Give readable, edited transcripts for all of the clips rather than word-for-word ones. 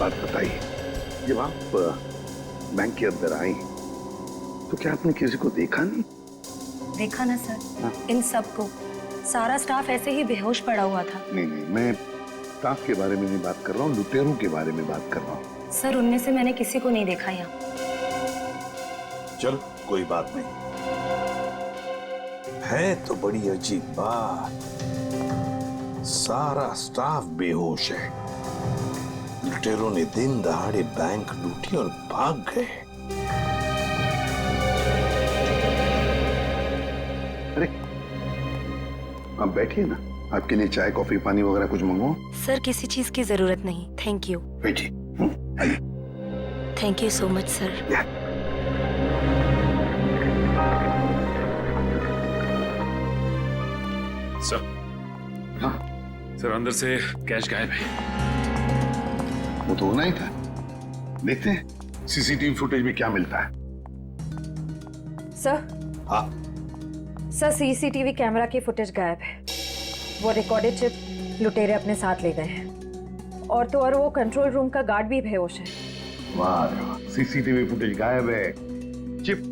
बात बताइए, जब आप बैंक के अंदर आई तो क्या आपने किसी को देखा नहीं? देखा ना सर, इन सबको, सारा स्टाफ ऐसे ही बेहोश पड़ा हुआ था। नहीं नहीं, मैं स्टाफ के बारे में नहीं बात कर रहा हूँ, लुटेरों के बारे में बात कर रहा हूँ। सर उनमें से मैंने किसी को नहीं देखा यहाँ। चल कोई बात नहीं, है तो बड़ी अजीब बात। सारा स्टाफ बेहोश है। लुटेरों ने दिन दहाड़े बैंक लूटी और भाग गए। अरे आप बैठिए ना, आपके लिए चाय कॉफी पानी वगैरह कुछ मंगवाओ? सर किसी चीज की जरूरत नहीं, थैंक यू। बैठिए। आइए। Thank you so much sir. Sir, हाँ सर अंदर से कैश गायब है। वो तो होना ही था। देखते हैं सीसीटीवी फुटेज में क्या मिलता है। सर। हाँ सर सीसीटीवी कैमरा की फुटेज गायब है। वो रिकॉर्डेड चिप लुटेरे अपने साथ ले गए हैं, और तो और वो कंट्रोल रूम का गार्ड भी बेहोश है। वाह, सीसीटीवी फुटेज गायब है, चिप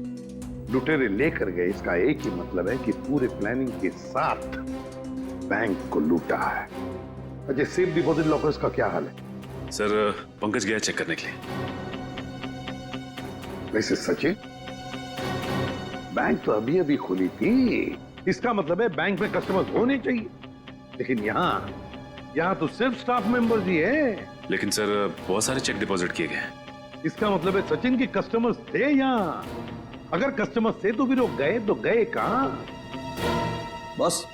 लुटेरे लेकर गए। इसका एक ही मतलब है कि पूरे प्लानिंग के साथ बैंक को लूटा है। अच्छा, सेफ डिपॉजिट लॉकर्स का क्या हाल है? सर पंकज गया चेक करने के लिए। वैसे सचिन, बैंक तो अभी अभी खुली थी, इसका मतलब है बैंक में कस्टमर्स होने चाहिए, लेकिन यहाँ तो सिर्फ स्टाफ मेंबर्स ही है। लेकिन सर बहुत सारे चेक डिपॉजिट किए गए। इसका मतलब है सचिन के कस्टमर्स थे यहाँ। अगर कस्टमर्स थे तो फिर वो गए तो गए कहां? बस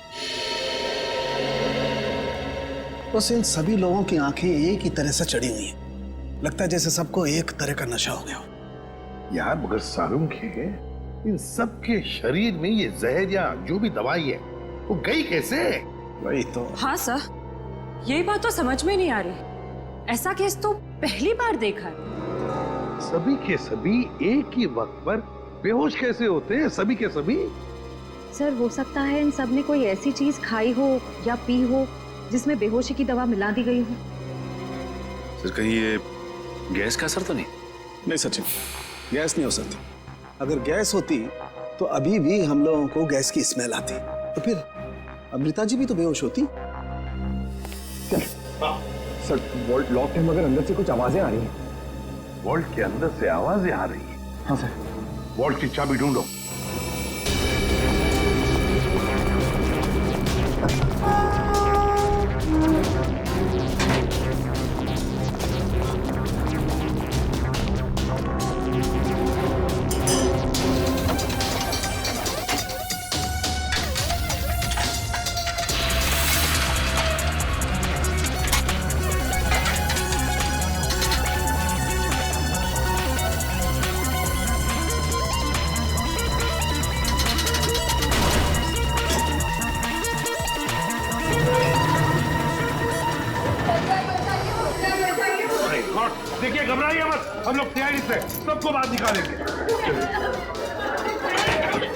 इन सभी लोगों की आंखें एक ही तरह से चढ़ी हुई हैं। लगता है जैसे सबको एक तरह का नशा हो गया हो। यार मगर सारुंग है, इन सब के शरीर में ये जहर या जो भी दवाई है वो गई कैसे? वही तो। हाँ सर, यही बात तो समझ में नहीं आ रही। ऐसा केस तो पहली बार देखा है। सभी के सभी एक ही वक्त पर बेहोश कैसे होते हैं? सभी के सभी। सर हो सकता है इन सब ने कोई ऐसी चीज खाई हो या पी हो जिसमें बेहोशी की दवा मिला दी गई हो। सर कहीं ये गैस का असर तो नहीं? नहीं सचिन, गैस नहीं हो सकती। अगर गैस होती तो अभी भी हम लोगों को गैस की स्मेल आती, तो फिर अमृता जी भी तो बेहोश होती। सर वॉल्ट लॉक है मगर अंदर से कुछ आवाजें आ रही हैं। वॉल्ट के अंदर से आवाजें आ रही है? हाँ सर। वॉल्ट की चाबी ढूंढो। देखिए घबराइए मत, हम लोग तैयारी से सबको बाहर निकालेंगे।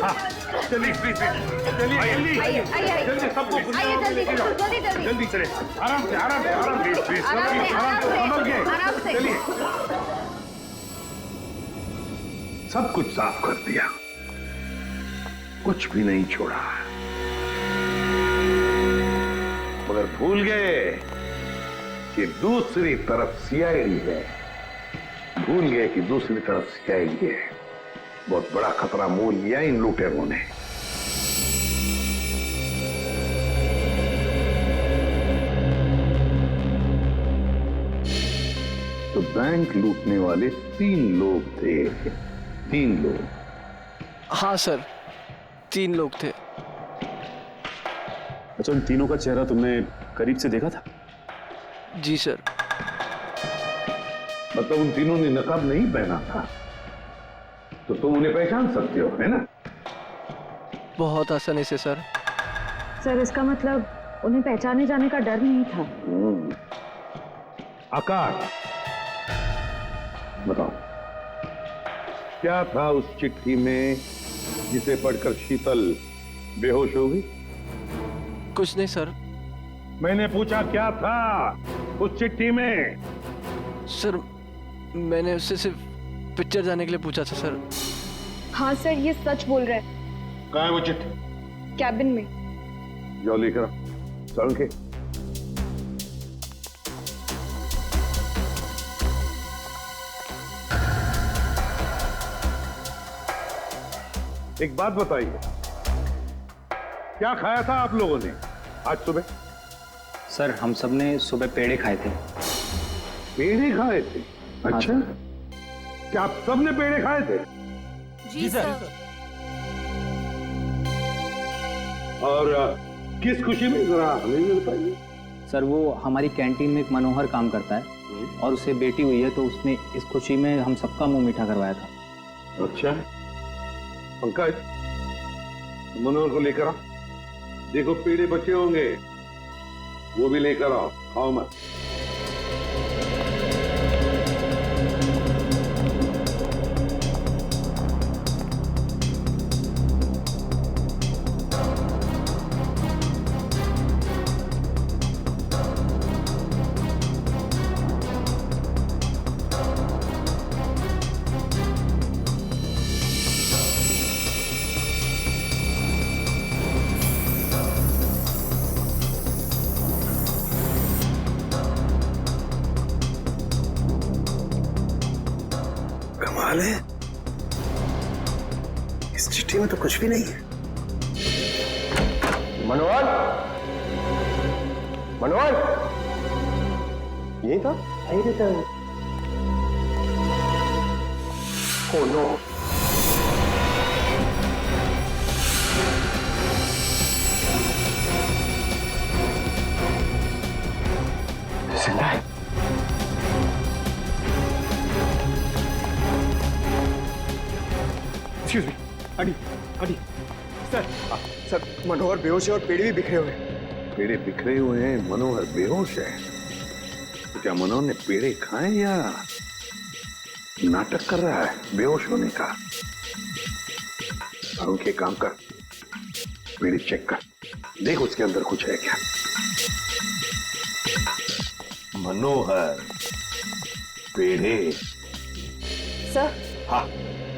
हाँ, चलिए चलिए जल्दी सबको जल्दी चले। आराम से संभल के चलिए। सब कुछ साफ कर दिया, कुछ भी नहीं छोड़ा, मगर भूल गए कि दूसरी तरफ सीआईडी है। भूल गए कि दूसरी तरफ सीआईडी है। बहुत बड़ा खतरा मोल लिया इन लुटेरों ने। तो बैंक लूटने वाले 3 लोग थे। 3 लोग? हाँ सर, 3 लोग थे। अच्छा, उन तीनों का चेहरा तुमने करीब से देखा था? जी सर। मतलब उन तीनों ने नकाब नहीं पहना था, तो तुम उन्हें पहचान सकते हो, है ना? बहुत आसानी से सर। सर इसका मतलब उन्हें पहचाने जाने का डर नहीं था। आकाश, बताओ क्या था उस चिट्ठी में जिसे पढ़कर शीतल बेहोश हो गई? कुछ नहीं सर। मैंने पूछा क्या था उस चिट्ठी में? सर मैंने उससे सिर्फ पिक्चर जाने के लिए पूछा था सर। हाँ सर, ये सच बोल रहा है। कहाँ है वो चिट्ठी? कैबिन में। जाओ लेकर आओ। चल के एक बात बताइए, क्या खाया था आप लोगों ने आज सुबह? सर हम सब ने सुबह पेड़े खाए थे। पेड़े खाए थे? अच्छा, क्या आप सब ने पेड़े खाए थे? जी सर। और किस खुशी में, जरा हमें भी बताइए। सर वो हमारी कैंटीन में एक मनोहर काम करता है और उसे बेटी हुई है, तो उसने इस खुशी में हम सबका मुंह मीठा करवाया था। अच्छा, पंकज मनोहर को लेकर आओ। देखो पेड़े बचे होंगे, वो भी लेकर आओ, खाओ मत। कमाल है, इस चिट्ठी में तो कुछ भी नहीं है। मनोहर, मनोहर, यही था? Oh no! जिंदा है। एक्सक्यूज मी, अडी, अडी, सर, सर मनोहर बेहोश है और पेड़ भी बिखरे हुए हैं। पेड़े बिखरे हुए हैं, मनोहर बेहोश है। तो क्या मनोहर ने पेड़े खाए या नाटक कर रहा है बेहोश होने का? और उनके काम कर, पेड़े चेक कर, देख उसके अंदर कुछ है क्या। मनोहर, पेड़े। सर, हाँ,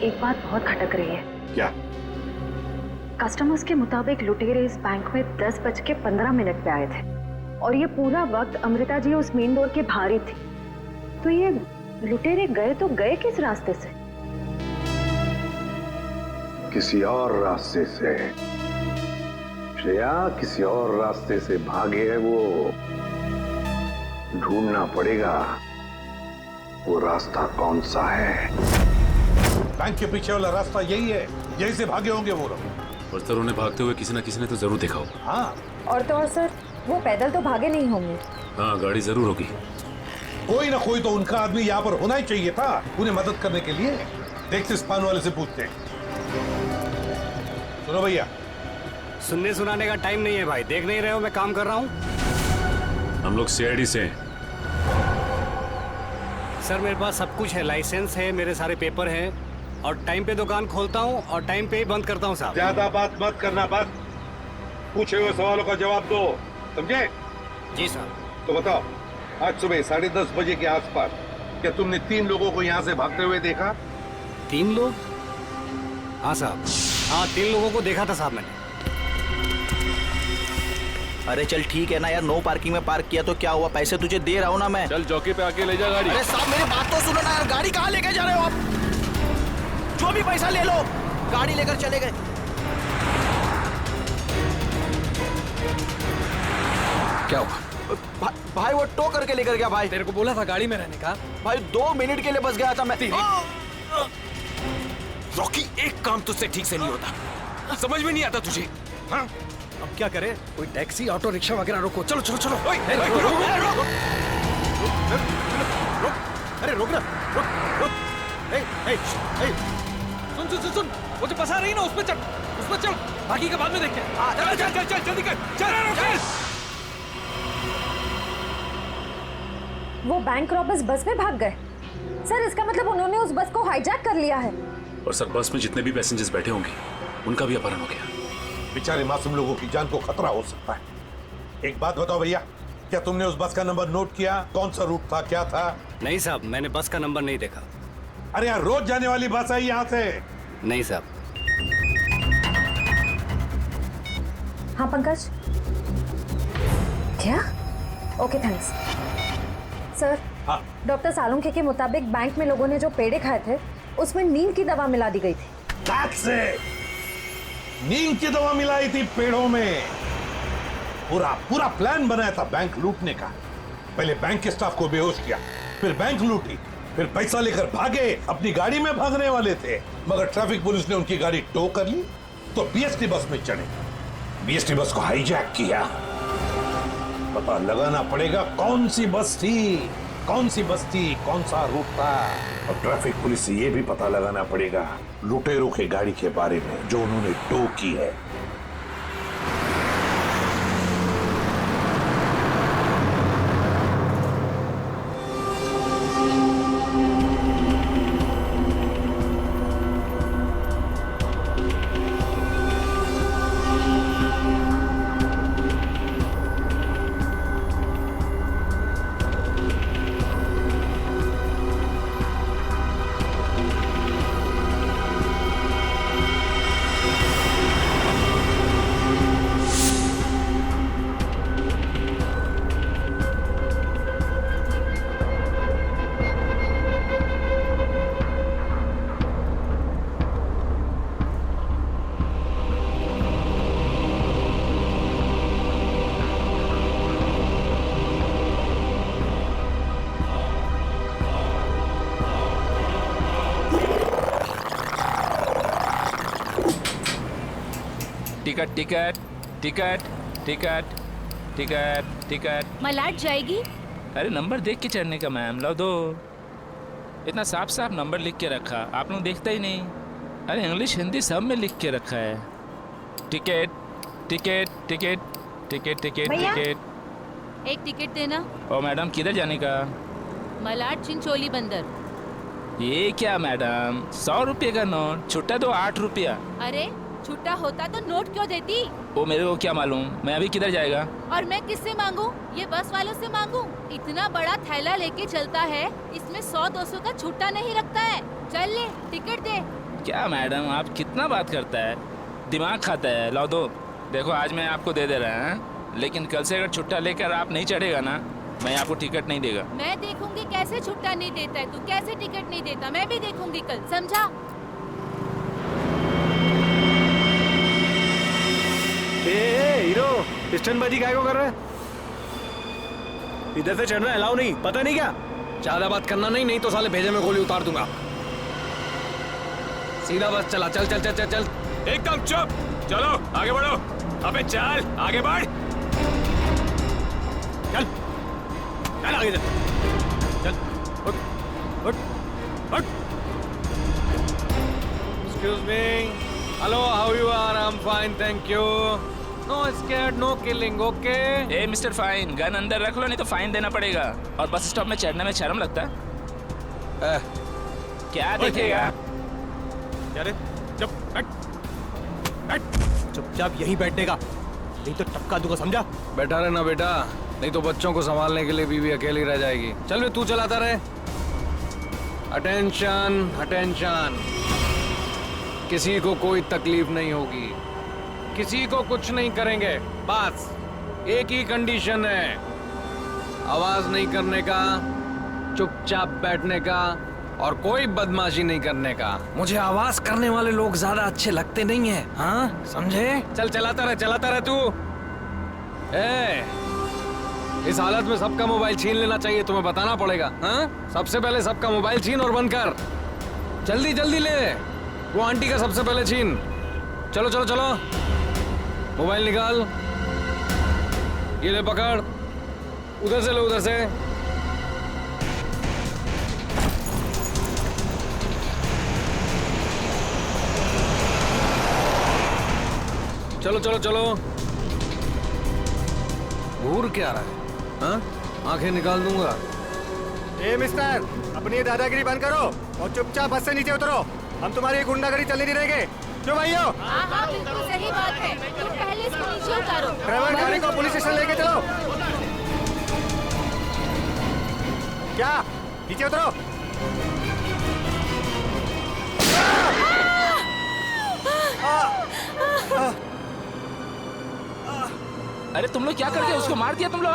एक बात बहुत खटक रही है। क्या? कस्टमर्स के मुताबिक लुटेरे इस बैंक में 10:15 पे आए थे और ये पूरा वक्त अमृता जी उस मेन डोर के बाहर ही थी। तो ये लुटेरे गए तो गए किस रास्ते से? किसी और रास्ते से श्रेया, किसी और रास्ते से भागे हैं वो। ढूंढना पड़ेगा वो रास्ता कौन सा है। बैंक के पीछे वाला रास्ता यही है, यही से भागे होंगे वो लोग। और सर उन्हें भागते हुए किसी न किसी ने तो जरूर देखा होगा। हाँ, और तो और सर, वो पैदल तो भागे नहीं होंगे। हाँ, गाड़ी जरूर होगी। कोई ना कोई तो उनका आदमी यहाँ पर होना ही चाहिए था उन्हें मदद करने के लिए। देखते इस पान वाले से पूछते हैं। सुनो भैया, सुनने सुनाने का टाइम नहीं है भाई, देख नहीं रहे हो मैं काम कर रहा हूँ। हम लोग सीआईडी से हैं। सर मेरे पास सब कुछ है, लाइसेंस है, मेरे सारे पेपर हैं और टाइम पे दुकान खोलता हूँ और टाइम पे ही बंद करता हूँ साहब। ज्यादा बात मत करना, बस पूछे हुए सवालों का जवाब दो, समझे? जी साहब। तो बताओ, आज सुबह 10:30 बजे के आसपास क्या तुमने 3 लोगों को यहाँ से भागते हुए देखा? 3 लोग? हाँ साहब, हाँ 3 लोगों को देखा था साहब मैंने। अरे चल ठीक है ना यार, नो पार्किंग में पार्क किया तो क्या हुआ, पैसे तुझे दे रहा हूँ ना मैं। चल चौकी पे आके ले जा गाड़ी। अरे साहब मेरी बात तो सुनो ना यार, गाड़ी कहाँ लेके जा रहे हो आप? जो भी पैसा ले लो, गाड़ी लेकर चले गए। क्या हुआ? भाई वो टो करके लेकर गया भाई। तेरे को बोला था गाड़ी में रहने का। भाई 2 मिनट के लिए बस गया था मैं। रॉकी, एक काम तुझसे ठीक से नहीं होता, समझ में नहीं आता तुझे? हाँ? अब क्या करे, कोई टैक्सी ऑटो रिक्शा वगैरह रोको। चलो चलो चलो। अरे रोक ना, रुक। सुन, वो जो बसा रही ना उसमें चल, बाकी का बाद में देखते हैं। चल जल्दी कर, चल। वो बैंक रॉबर्स बस में भाग गए। सर इसका मतलब उन्होंने उस बस को हाईजैक कर लिया है। और सर बस में जितने भी पैसेंजर्स बैठे होंगे उनका भी अपहरण हो गया। बेचारे मासूम लोगों की जान को खतरा हो सकता है। एक बात बताओ भैया, क्या तुमने उस बस का नंबर नोट किया? कौन सा रूट था, क्या था? नहीं साहब, मैंने बस का नंबर नहीं देखा। अरे यार, रोज जाने वाली बस है यहाँ से। नहीं साहब। हाँ पंकज। क्या? Okay thanks. Sir, doctor Salunkhe के मुताबिक बैंक में लोगों ने जो पेड़े खाए थे उसमें नींद की दवा मिला दी गई थी। That's it! नींद की दवा मिलाई थी पेड़ों में। पूरा प्लान बनाया था बैंक लूटने का। पहले बैंक के स्टाफ को बेहोश किया, फिर बैंक लूटी, फिर पैसा लेकर भागे। अपनी गाड़ी में भागने वाले थे, मगर ट्रैफिक पुलिस ने उनकी गाड़ी टो कर ली तो बीएसटी बस में चढ़े। बीएसटी बस को हाईजैक किया। पता लगाना पड़ेगा कौन सी बस थी, कौन सा रूट था। और ट्रैफिक पुलिस से यह भी पता लगाना पड़ेगा लुटेरों के गाड़ी के बारे में जो उन्होंने टो की है। Ticket ticket ticket ticket ticket ticket. Malad जाएगी? अरे नंबर देख के चढ़ने का मैम, लो दो। इतना साफ साफ नंबर लिख के रखा, आप लोग देखता ही नहीं। अरे इंग्लिश हिंदी सब में लिख के रखा है। Ticket ticket ticket ticket ticket ticket. एक टिकट देना। ओ मैडम, किधर जाने का? मलाड चिंचोली बंदर। ये क्या मैडम, 100 रुपये का नोट, छुट्टा दो 8 रुपया। अरे छुट्टा होता तो नोट क्यों देती? वो मेरे को क्या मालूम, मैं अभी किधर जाएगा? और मैं किससे मांगू? ये बस वालों से मांगू? इतना बड़ा थैला लेके चलता है, इसमें 100-200 का छुट्टा नहीं रखता है। चल ले, टिकट दे। क्या मैडम, आप कितना बात करता है, दिमाग खाता है। लो दो। देखो आज मैं आपको दे रहा है, लेकिन कल से अगर छुट्टा लेकर आप नहीं चढ़ेगा ना, मैं आपको टिकट नहीं देगा। मैं देखूंगी कैसे छुट्टा नहीं देता है, तू कैसे टिकट नहीं देता, मैं भी देखूंगी कल, समझा? हीरो, पिस्टनबाजी काय को कर रहा है? इधर से चढ़ना अलाउ नहीं, पता नहीं क्या? ज्यादा बात करना नहीं, नहीं तो साले भेजे में गोली उतार दूंगा। सीधा बस चला, चल चल चल चल चल। एकदम चुप, चलो आगे बढ़ो। अबे चल, आगे बढ़। चल चल आगे चल, चल उठ उठ उठ। Excuse me. Hello, how you are? I'm fine, thank you. No scared, no killing, okay? A mister fine, gun अंदर रख लो, नहीं तो फाइन देना पड़ेगा। और बस स्टॉप में चढ़ने में शर्म लगता है? क्या देखेगा? अरे चुप, चुपचाप यहीं बैठने का, नहीं तो टपका दूंगा, समझा? बैठा रहना बेटा, नहीं तो बच्चों को संभालने के लिए बीवी अकेली रह जाएगी। चल वे तू चलाता रहे। अटेंशन अटेंशन, किसी को कोई तकलीफ नहीं होगी, किसी को कुछ नहीं करेंगे। बस एक ही कंडीशन है, आवाज नहीं करने का, चुपचाप बैठने का और कोई बदमाशी नहीं करने का। मुझे आवाज करने वाले लोग ज्यादा अच्छे लगते नहीं हैं, हाँ समझे? चल चलाता रहे तू। इस हालत में सबका मोबाइल छीन लेना चाहिए, तुम्हें बताना पड़ेगा। हाँ, सबसे पहले सबका मोबाइल छीन और बंद कर। जल्दी जल्दी ले, वो आंटी का सबसे पहले छीन। चलो चलो चलो, मोबाइल निकाल, ये ले पकड़, उधर से लो, उधर से। चलो चलो चलो। घूर क्या रहा है? हाँ, आंखें निकाल दूंगा। ए मिस्टर, अपनी ये दादागिरी बंद करो और चुपचाप बस से नीचे उतरो। हम तुम्हारी गुंडागर्दी चलने नहीं देंगे। क्यों भाइयों? हाँ, बिल्कुल सही बात है। तुम पहले इसको नीचे उतारो। ड्राइवर गाड़ी को पुलिस स्टेशन लेके चलो। क्या नीचे उतरो। अरे तुम लोग क्या करके उसको मार दिया तुम लोग?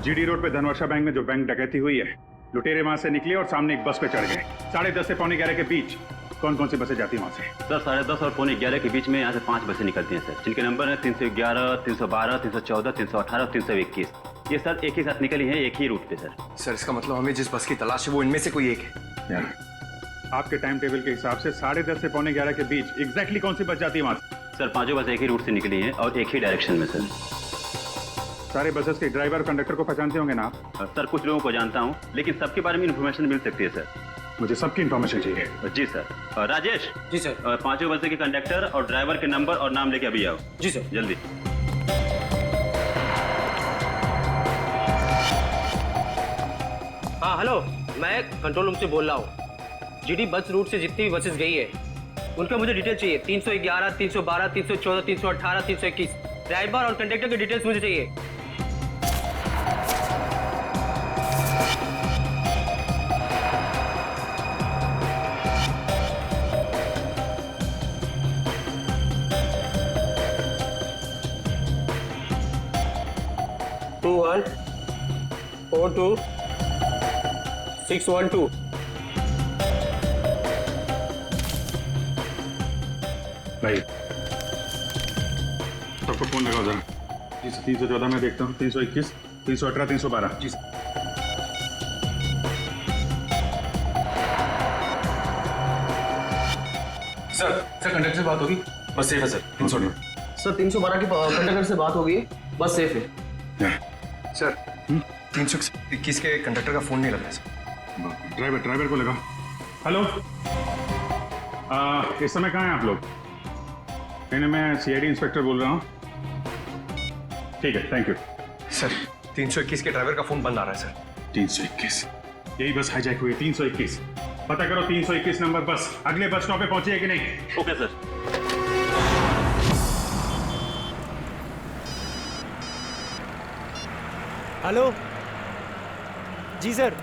जीडी रोड पे धनवर्षा बैंक में जो बैंक डकैती हुई है, लुटेरे वहां से निकले और सामने एक बस पे चढ़ गए। 10:30 से 11:15 के बीच कौन कौन सी बसें जाती हैं वहां से? सर 10:30 और 11:15 के बीच में यहाँ से 5 बसें निकलती हैं सर, जिनके नंबर है 311, 312, 314, 318 और 321। ये सर एक ही साथ निकली है, एक ही रूट पे सर। सर इसका मतलब हमें जिस बस की तलाश है वो इनमें से कोई एक है। आपके टाइम टेबल के हिसाब से 10:30 से 11:15 के बीच एग्जैक्टली कौन सी बस जाती है वहां से? सर 5 बस एक ही रूट से निकली हैं और एक ही डायरेक्शन में सर। सारे बसेस के ड्राइवर और कंडक्टर को पहचानते होंगे ना आप? सर कुछ लोगों को जानता हूँ, लेकिन सबके बारे में इन्फॉर्मेशन मिल सकती है सर। मुझे सबकी इन्फॉर्मेशन चाहिए। जी सर। राजेश। जी सर। 5 बसे के कंडक्टर और ड्राइवर के नंबर और नाम लेके अभी आओ। जी सर। जल्दी। हाँ हेलो, मैं कंट्रोल रूम से बोल रहा हूँ। जीडी बस रूट से जितनी भी बसेस गई है उनका मुझे डिटेल चाहिए। 311, 312, 314, 318, 321 ड्राइवर और कंडक्टर की डिटेल्स मुझे चाहिए। टू 1 4 2 6 1 2। भाई सबको फोन लगाओ जरा। 314 में देखता हूँ, 321, 318, 312। जी सर। सर कंडक्टर से बात होगी, बस सेफ है सर। 318 सर 312 की कंडक्टर से बात होगी, बस सेफ है। सर 321 के कंडक्टर का फोन नहीं लग रहा सर। ड्राइवर को लगाओ। हेलो, इस समय कहाँ हैं आप लोग? नहीं, मैं सीआईडी इंस्पेक्टर बोल रहा हूँ। ठीक है, थैंक यू। सर 321 के ड्राइवर का फोन बंद आ रहा है सर। 321, यही बस हाईजैक हुई है। 321 पता करो, 321 नंबर बस अगले बस स्टॉप पे पहुंची है कि नहीं? Okay sir. हेलो जी सर।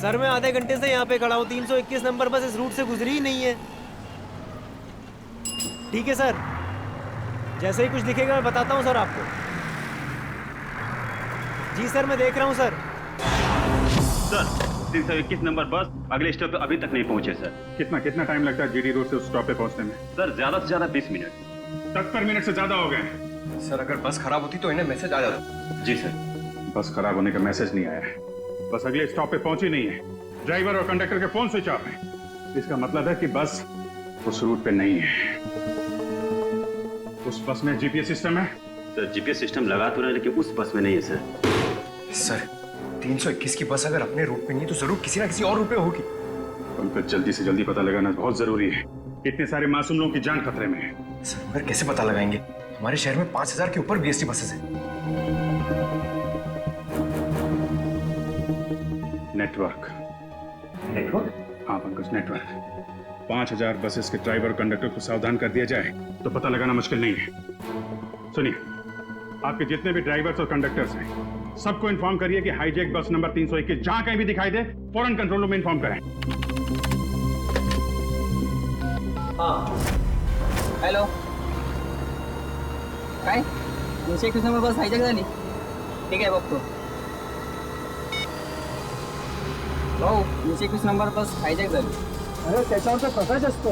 सर मैं आधे घंटे से यहाँ पे खड़ा हूँ, 321 नंबर बस इस रूट से गुजरी ही नहीं है। ठीक है सर, जैसे ही कुछ दिखेगा मैं बताता हूँ सर आपको। जी सर मैं देख रहा हूँ सर। सर 321 नंबर बस अगले स्टॉप पे अभी तक नहीं पहुंचे सर। कितना टाइम लगता है जीडी रोड से उस स्टॉप पे पहुंचने में? सर ज्यादा से ज्यादा 20 मिनट। 70 मिनट से ज्यादा हो गए। सर अगर बस खराब होती तो इन्हें मैसेज आ जाता। जी सर। बस खराब होने का मैसेज नहीं आया है, बस अगले स्टॉप पे पहुंची नहीं है। ड्राइवर और कंडक्टर के फोन स्विच ऑफ है। इसका मतलब है कि बस उस रूट पे नहीं है। उस बस में जीपीएस सिस्टम है? सर जीपीएस सिस्टम लगा तो रहा है, लेकिन उस बस में नहीं है सर। सर 321 की बस अगर अपने रूट पे नहीं है तो जरूर किसी ना किसी और रूट पे होगी। उनको जल्दी से जल्दी पता लगाना बहुत जरूरी है। इतने सारे मासूम लोगों की जान खतरे में है। सर मगर कैसे पता लगाएंगे? हमारे शहर में 5000 के ऊपर बीएसटी बसेस हैं। नेटवर्क? हाँ पंकज, नेटवर्क। 5000 बसेस के ड्राइवर कंडक्टर को सावधान कर दिया जाए तो पता लगाना मुश्किल नहीं है। सुनिए, आपके जितने भी ड्राइवर्स और कंडक्टर्स हैं सबको इन्फॉर्म करिए कि हाईजैक बस नंबर 321 जहां कहीं भी दिखाई दे फौरन कंट्रोल रूम में इन्फॉर्म करें। हाँ हेलो, काय 321 नंबर बस हायजॅक झाली? ठीक आहे बघतो भाऊ। 321 नंबर बस हायजॅक झाली। अरे त्याच्यावर तर प्रकाश असतो।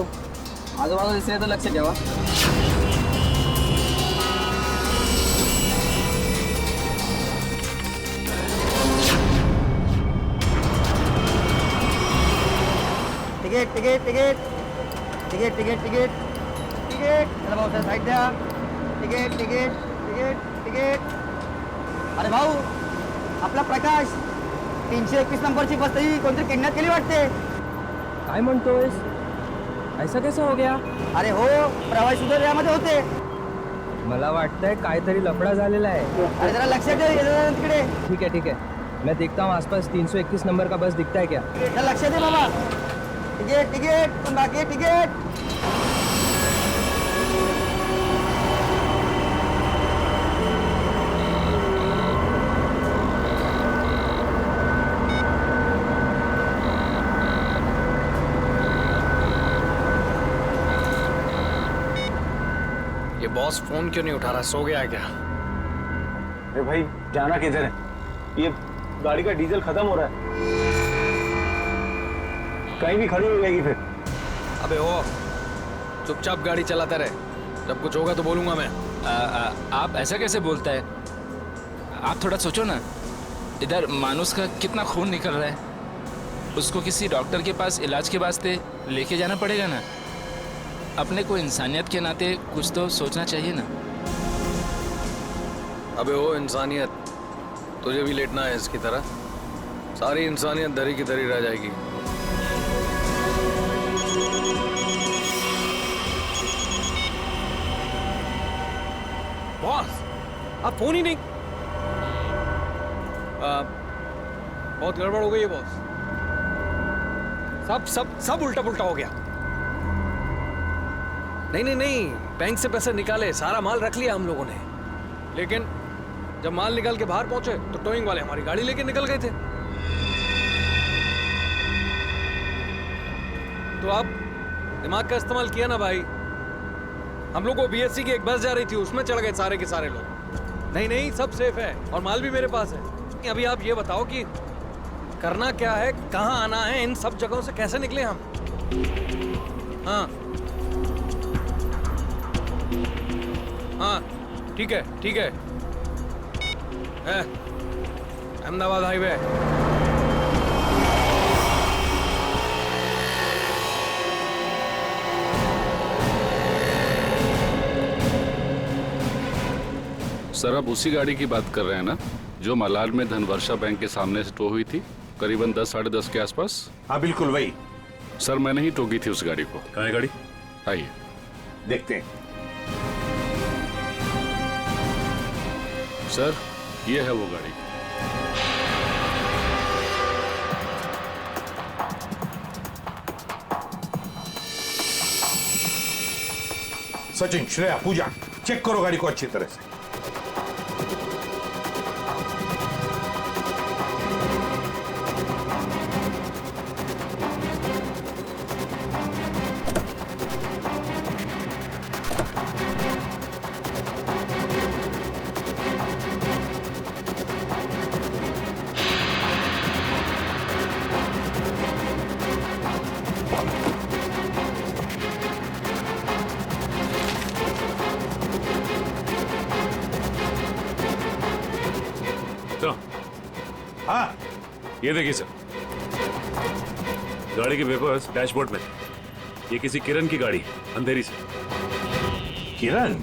आजूबाजूला दिसले तर लक्ष ठेवा। Ticket ticket ticket ticket ticket ticket चला भाऊ सर साईड द्या टिकट टिकट टिकट टिकट अरे भाऊ आपला प्रकाश 321 नंबरची बस ही कोणतरी किडनॅप केली वाटते काय म्हणतोयस ऐसा कैसा हो गया अरे हो प्रवास सुद्धा यामध्ये होते मला वाटतंय काहीतरी लफडा झालेला आहे अरे जरा लक्षात ठेव ये जरा तिकडे ठीक है मैं देखता हूँ आसपास 321 नंबर का बस दिखता है क्या जरा लक्षात दे बाबा टिकट टिकट पण बाकी टिकट ये बॉस फोन क्यों नहीं उठा रहा, सो गया क्या? अरे भाई जाना किधर है? ये गाड़ी का डीजल खत्म हो रहा है, कहीं भी खड़ी हो जाएगी फिर। अबे ओ, चुपचाप गाड़ी चलाता रहे, जब कुछ होगा तो बोलूंगा मैं। आप ऐसा कैसे बोलता है? आप थोड़ा सोचो ना, इधर मानुस का कितना खून निकल रहा है, उसको किसी डॉक्टर के पास इलाज के वास्ते लेके जाना पड़ेगा ना। अपने को इंसानियत के नाते कुछ तो सोचना चाहिए ना। अबे ओ इंसानियत, तुझे भी लेटना है इसकी तरह? सारी इंसानियत दरी की दरी रह जाएगी। बॉस, आप फोन ही नहीं। बहुत गड़बड़ हो गई है बॉस, सब सब सब उल्टा पुल्टा हो गया। नहीं, बैंक से पैसे निकाले, सारा माल रख लिया हम लोगों ने, लेकिन जब माल निकाल के बाहर पहुंचे तो टोइंग वाले हमारी गाड़ी लेके निकल गए थे। तो आप दिमाग का इस्तेमाल किया ना भाई। हम लोग को बीएससी की एक बस जा रही थी, उसमें चढ़ गए सारे के सारे लोग। नहीं, सब सेफ है और माल भी मेरे पास है। अभी आप ये बताओ कि करना क्या है, कहाँ आना है, इन सब जगहों से कैसे निकले हम? हाँ ठीक है, अहमदाबाद हाईवे। सर, आप उसी गाड़ी की बात कर रहे हैं ना जो मलाड में धनवर्षा बैंक के सामने से टो हुई थी करीबन 10 साढ़े 10 के आसपास? हाँ बिल्कुल वही। सर, मैंने ही टोकी थी उस गाड़ी को। कहाँ है गाड़ी? आइए देखते हैं। सर, ये है वो गाड़ी। सचिन, श्रेया, पूजा, चेक करो गाड़ी को अच्छी तरह से। हाँ, ये देखिए सर, गाड़ी के पेपर्स डैशबोर्ड में। ये किसी किरण की गाड़ी, अंधेरी से। किरण?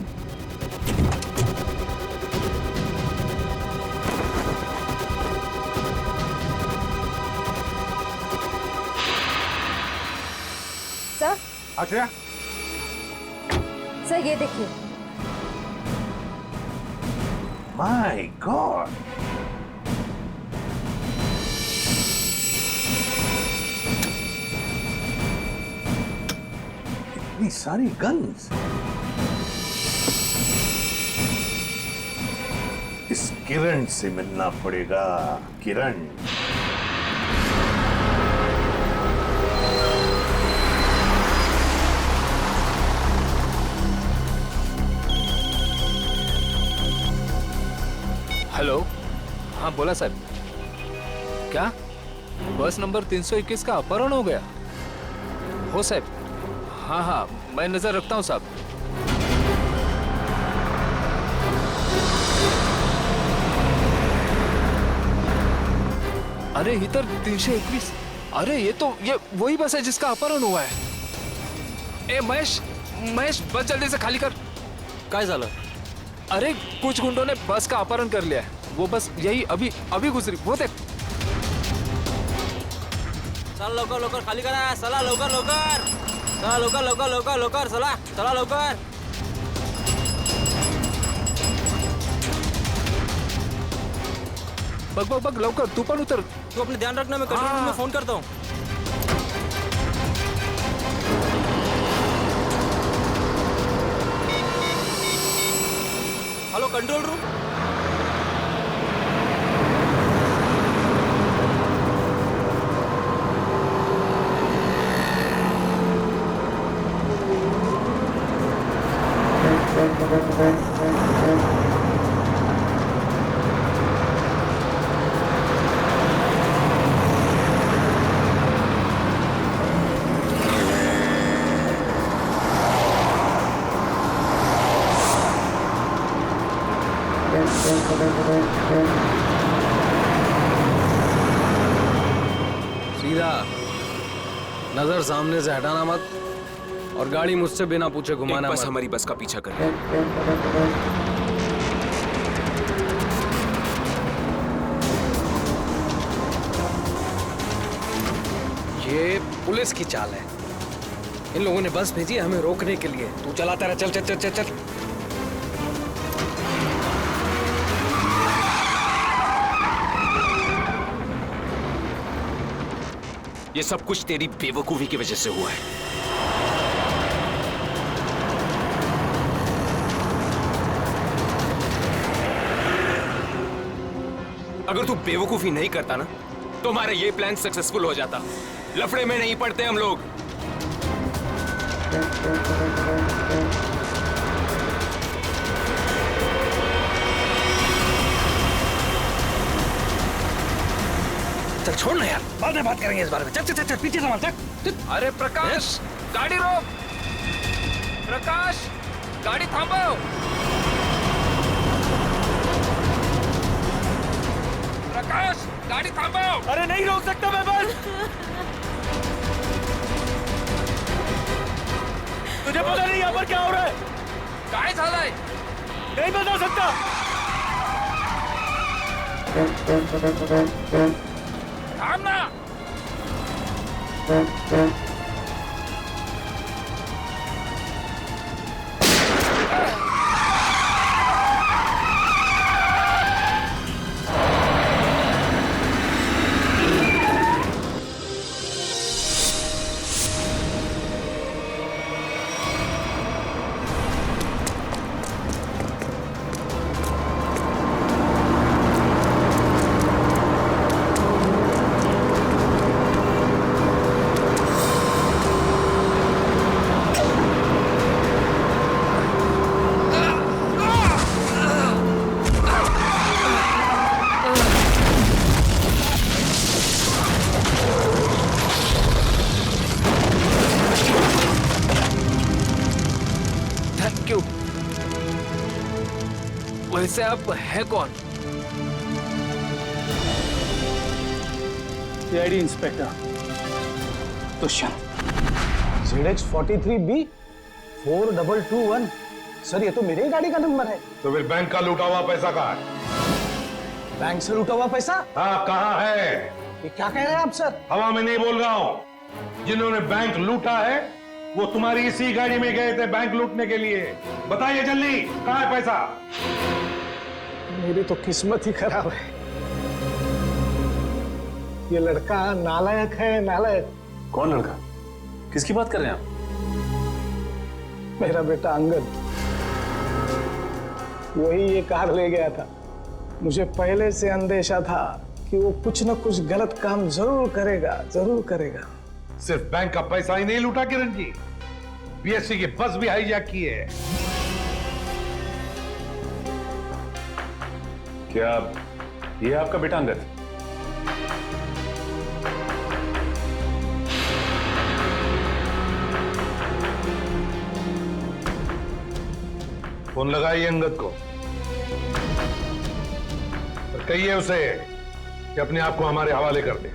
सर। अच्छा, सर ये देखिए। माय गॉड, इतनी सारी गन्स। इस किरण से मिलना पड़ेगा। किरण, हेलो। हाँ बोला सर। क्या बस नंबर 321 का अपहरण हो गया? हो साहब। हाँ, मैं नजर रखता हूँ साहब। अरे इधर 321 अरे ये वही बस है जिसका अपहरण हुआ है। ए महेश, बस जल्दी से खाली कर। काय झालं? अरे कुछ गुंडों ने बस का अपहरण कर लिया है। वो बस यही अभी गुजरी, वो देख। चल लवकर खाली करा, चला लवकर चला लवकर चला लवकर। बघ लवकर, तू पण उतर। तू अपने ध्यान रखना, मैं कंट्रोल रूम में फोन करता हूँ। Hello control room. सीधा नजर सामने से हटाना मत, और गाड़ी मुझसे बिना पूछे घुमाना बस मत। हमारी बस का पीछा कर। ये पुलिस की चाल है। इन लोगों ने बस भेजी है हमें रोकने के लिए। तू चलाता रहा, चल चल चल चल चल। ये सब कुछ तेरी बेवकूफी की वजह से हुआ है। अगर तू बेवकूफी नहीं करता ना तो हमारा ये प्लान सक्सेसफुल हो जाता। लफड़े में नहीं पड़ते हम लोग। चल छोड़ ना यार, बाद में बात करेंगे इस बारे में। चल चल चल पीछे संभाल, चल। अरे प्रकाश, गाड़ी रोक। प्रकाश, गाड़ी थांबो। प्रकाश, गाड़ी थांबो। अरे नहीं रोक सकता मैं बस। तुझे पता नहीं यहाँ पर क्या हो रहा है? काय झालंय? नहीं बता सकता। थांब ना। वैसे आप है कौन? CID inspector Dushyant. ZX43B 4221। Sir ये तो मेरी गाड़ी का नंबर है। तो फिर बैंक का लूटा हुआ पैसा कहाँ है? बैंक से लूटा हुआ पैसा? हाँ कहाँ है? ये क्या कह रहे हैं आप सर? हवा में नहीं बोल रहा हूँ। जिन्होंने बैंक लूटा है वो तुम्हारी इसी गाड़ी में गए थे बैंक लूटने के लिए। बताइए जल्दी, कहाँ है पैसा? मेरी तो किस्मत ही खराब है। ये लड़का नालायक है, नालायक। कौन लड़का? किसकी बात कर रहे हैं आप? मेरा बेटा अंगद, वही ये कार ले गया था। मुझे पहले से अंदेशा था कि वो कुछ न कुछ गलत काम जरूर करेगा, जरूर करेगा। सिर्फ बैंक का पैसा ही नहीं लूटा किरण जी, बीएससी की बस भी हाईजैक की है। क्या ये आपका बेटा अंगद? फोन लगाइए अंगद को और कहिए उसे कि अपने आप को हमारे हवाले कर दे।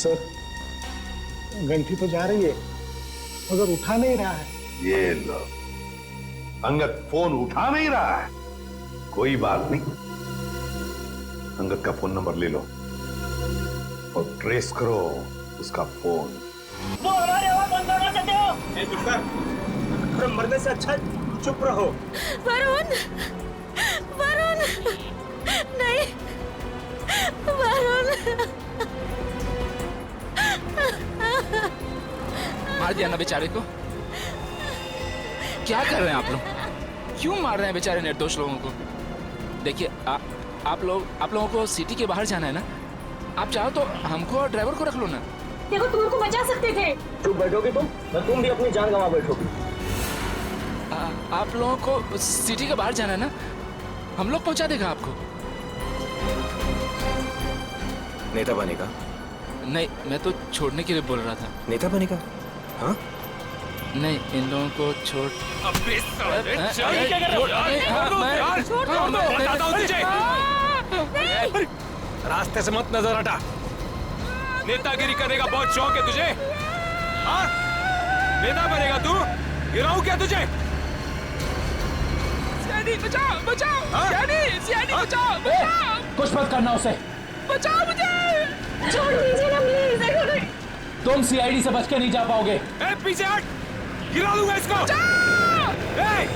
सर, घंटी तो जा रही है मगर उठा नहीं रहा है। ये लो, अंगद फोन उठा नहीं रहा है। कोई बात नहीं, अंगद का फोन नंबर ले लो और ट्रेस करो उसका फोन। वो हमारे आवाज बंद करना चाहते हो? चुप कर, मरने से अच्छा चुप रहो। वरुण, वरुण, नहीं, वरुण। मार दिया ना बेचारे को। क्या कर रहे हैं आप लोग? क्यों मार रहे हैं बेचारे निर्दोष लोगों को? देखिए आप लोगों को सिटी के बाहर जाना है ना, आप चाहो तो हमको और ड्राइवर को रख लो ना। देखो तुम उनको बचा सकते थे। चुप बैठोगे तुम भी अपनी जान गंवा बैठोगे। आप लोगों को सिटी के बाहर जाना है ना, हम लोग पहुंचा देगा आपको। नेता बनेगा? नहीं, मैं तो छोड़ने के लिए बोल रहा था। नेता बनेगा? हाँ? नहीं, इन लोगों को छोड़। अबे साले, चल, क्या कर रहे हो? रास्ते से मत नजर हटा। नेतागिरी करने का बहुत शौक है तुझे? हाँ? नेता बनेगा तू? गिराऊं क्या तुझे? सियानी बचाओ, बचाओ, सियानी बचाओ, बचाओ। कुछ मत करना उसे। बचाओ मुझे। छोड़ दीजिए ना प्लीज। तुम सीआईडी से बच के नहीं जा पाओगे। ए, पीछे हट, गिरा दूंगा इसको। ए,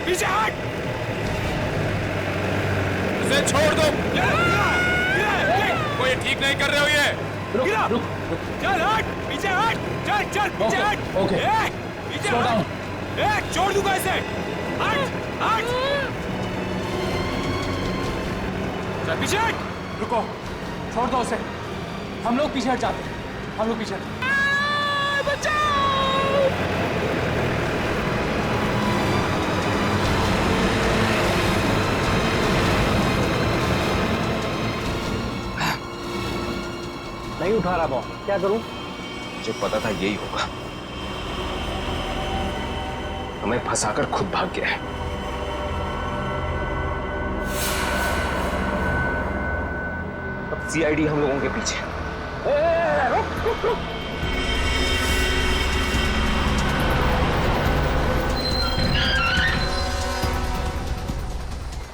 पीछे हट, इसे छोड़ दो। वो ये ठीक नहीं कर रहे हो ये। गिरा, चल हट, पीछे हट, चल पीछे हट। ओके, पीछे हट। ए, छोड़ दूंगा इसे। हट, हट, चल पीछे हट। रुको, छोड़ दो उसे। हम लोग पीछे हट जाते हैं। हम लोग पीछे नहीं उठा रहा बॉस, क्या करूं? मुझे पता था यही होगा। हमें फंसाकर खुद भाग गया है। अब सीआईडी हम लोगों के पीछे। रुक।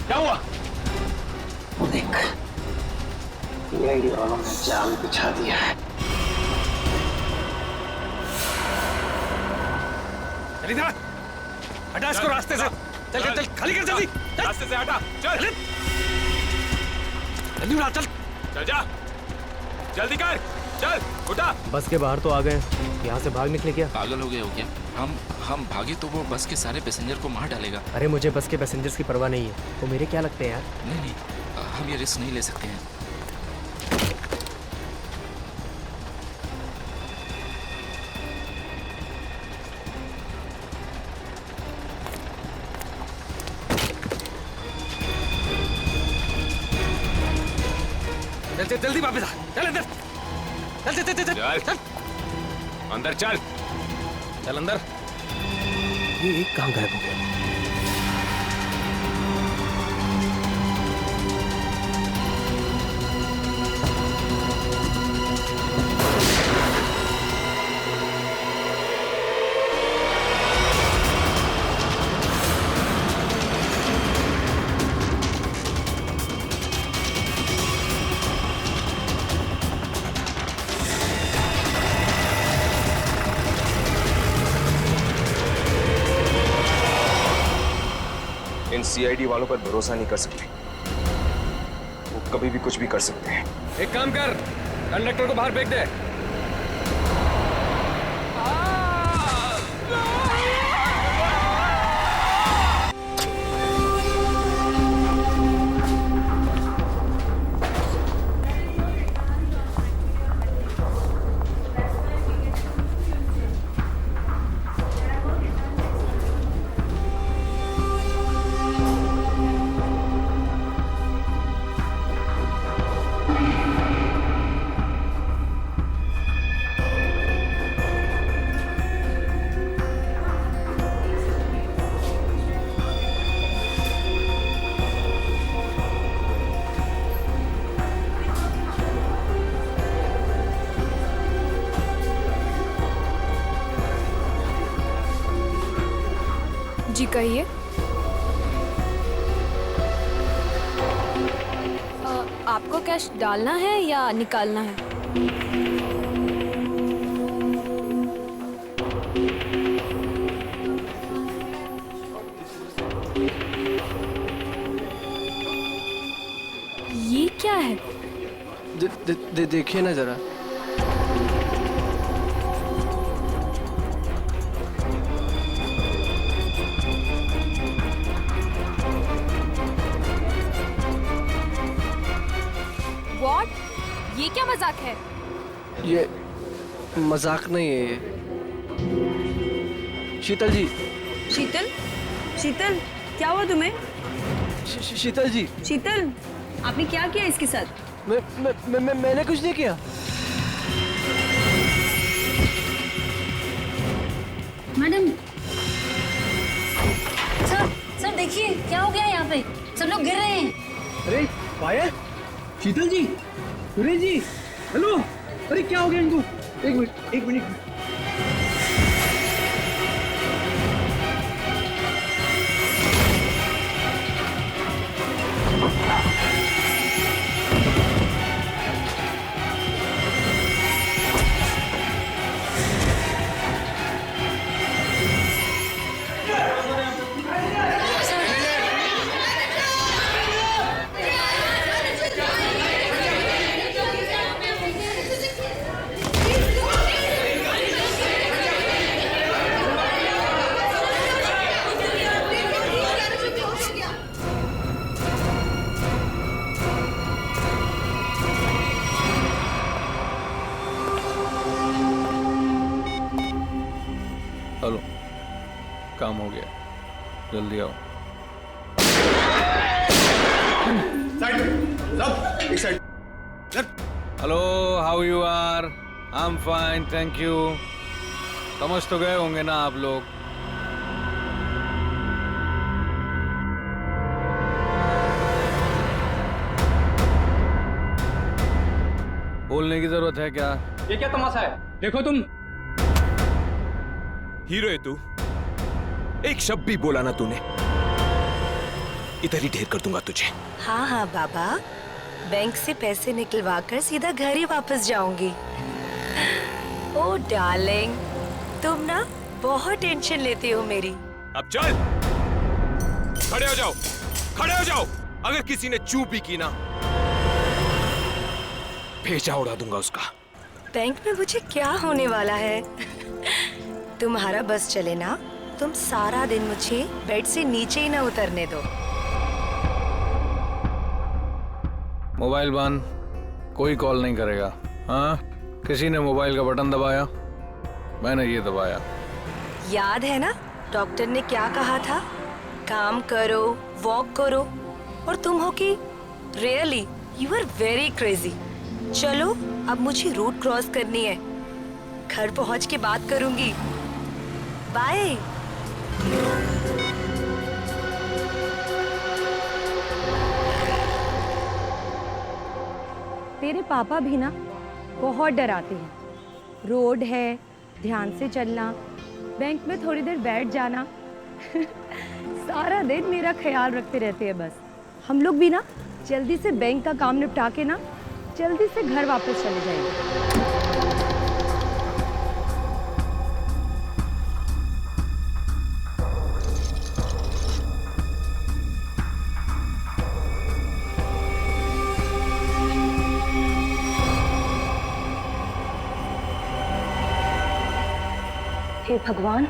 क्या हुआ? देख, सीआईडी वालों ने जाल बिछा दिया है। चल इधर, हटा इसको रास्ते से। चल, खाली कर जल्दी। रास्ते से हटा, चल जल्दी उड़ा, चल जा, जल्दी कर, चल उठा। बस के बाहर तो आ गए, यहाँ से भाग निकले क्या? पागल हो गए हो क्या? हम भागे तो वो बस के सारे पैसेंजर को मार डालेगा। अरे मुझे बस के पैसेंजर्स की परवाह नहीं है। तो मेरे क्या लगते हैं यार? नहीं, हम ये रिस्क नहीं ले सकते हैं। चल जल्दी वापस आ, चल अंदर, चल अंदर, चल अंदर। ये एक कहाँ गायब हो गया? इन सीआईडी वालों पर भरोसा नहीं कर सकते। वो कभी भी कुछ भी कर सकते हैं। एक काम कर, कंडक्टर को बाहर फेंक दे। जी कहिए। आपको कैश डालना है या निकालना है? ये क्या है? देखिए ना जरा। What? ये क्या मजाक है? ये मजाक नहीं है ये। शीतल जी। शीतल? शीतल, क्या हुआ तुम्हें? शीतल जी। शीतल, आपने क्या किया इसके साथ? मैंने कुछ नहीं किया। मैडम, सर देखिए क्या हो गया यहाँ पे, सब लोग गिर रहे हैं। अरे पाया, शीतल जी, सुरेश जी, हेलो, अरे क्या हो गया इनको? एक मिनट। हेलो, काम हो गया, जल्दी आओ। Hello, how you are? I am fine, thank you. समझ तो गए होंगे ना आप लोग? बोलने की जरूरत है क्या? ये क्या तमाशा है? देखो तुम हीरो है तू। एक शब्द भी बोला ना तूने, इधर ही ढेर कर दूंगा तुझे। हाँ हाँ बाबा, बैंक से पैसे निकलवा कर सीधा घर ही वापस जाऊंगी। ओ डार्लिंग, तुम ना बहुत टेंशन लेती हो मेरी। अब चल, खड़े हो जाओ, खड़े हो जाओ। अगर किसी ने चूप भी की ना, भेजा उड़ा दूंगा उसका। बैंक में मुझे क्या होने वाला है? तुम्हारा बस चले ना, तुम सारा दिन मुझे बेड से नीचे ही ना उतरने दो। मोबाइल बंद, कोई कॉल नहीं करेगा। हाँ, किसी ने मोबाइल का बटन दबाया? मैंने ये दबाया। याद है ना डॉक्टर ने क्या कहा था? काम करो, वॉक करो, और तुम हो कि really you are very crazy. चलो अब मुझे रूट क्रॉस करनी है, घर पहुंच के बात करूंगी। बाय। तेरे पापा भी ना बहुत डराते हैं। रोड है, ध्यान से चलना, बैंक में थोड़ी देर बैठ जाना सारा दिन मेरा ख्याल रखते रहते हैं बस। हम लोग भी ना जल्दी से बैंक का काम निपटा के ना जल्दी से घर वापस चले जाएंगे। हे भगवान,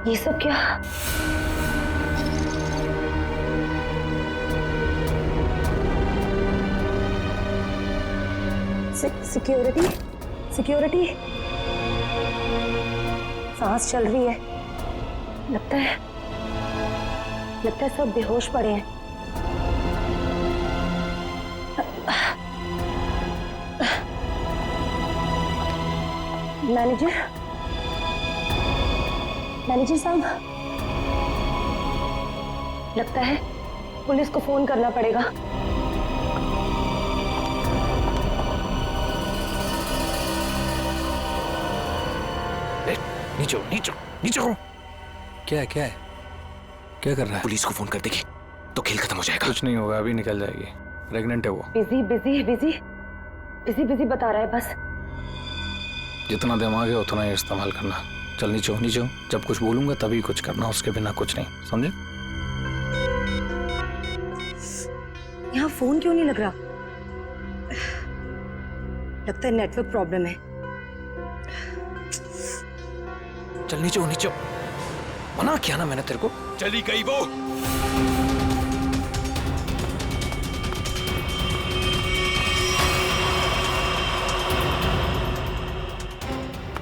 ये सब क्या? सिक्योरिटी, सिक्योरिटी, सांस चल रही है। लगता है सब बेहोश पड़े हैं। मैनेजर साहब, लगता है पुलिस को फोन करना पड़ेगा। नीचे नीचे नीचे हो। क्या है क्या है, क्या कर रहा है? पुलिस को फोन कर देगी तो खेल खत्म हो जाएगा। कुछ नहीं होगा, अभी निकल जाएगी। प्रेग्नेंट है वो। Busy busy busy busy busy बता रहा है बस। जितना दिमाग है उतना ही इस्तेमाल करना। चल नीचे हो, नीचे हो। जब कुछ बोलूंगा तभी कुछ करना, उसके बिना कुछ नहीं, समझे? यहाँ फोन क्यों नहीं लग रहा? लगता है नेटवर्क प्रॉब्लम है। चल नीचे हो, नीचे हो। मना किया ना मैंने तेरे को। चली गई वो।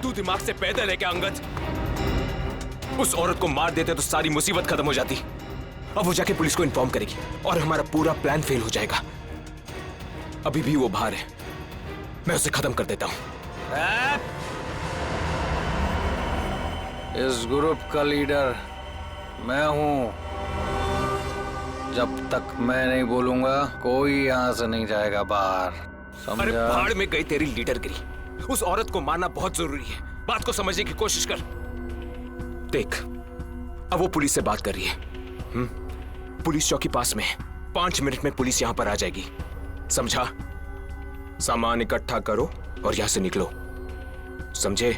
तू दिमाग से पैदल है क्या अंगद? उस औरत को मार देते तो सारी मुसीबत खत्म हो जाती। अब वो जाके पुलिस को इन्फॉर्म करेगी और हमारा पूरा प्लान फेल हो जाएगा। अभी भी वो बाहर है, मैं उसे खत्म कर देता हूं। इस ग्रुप का लीडर मैं हूं। जब तक मैं नहीं बोलूंगा कोई यहां से नहीं जाएगा बाहर, समझा? अरे भाड़ में गई तेरी लीडरगिरी। उस औरत को मारना बहुत जरूरी है। बात को समझने की कोशिश कर। देख, अब वो पुलिस से बात कर रही है। पुलिस चौकी पास में है। 5 मिनट में पुलिस यहां पर आ जाएगी, समझा? सामान इकट्ठा करो और यहां से निकलो, समझे?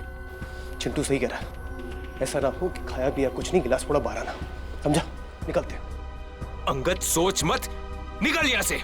चिंटू सही कह रहा है। ऐसा ना हो कि खाया पिया कुछ नहीं, गिलास थोड़ा बारह ना, समझा? निकलते। अंगद सोच मत, निकल यहां से।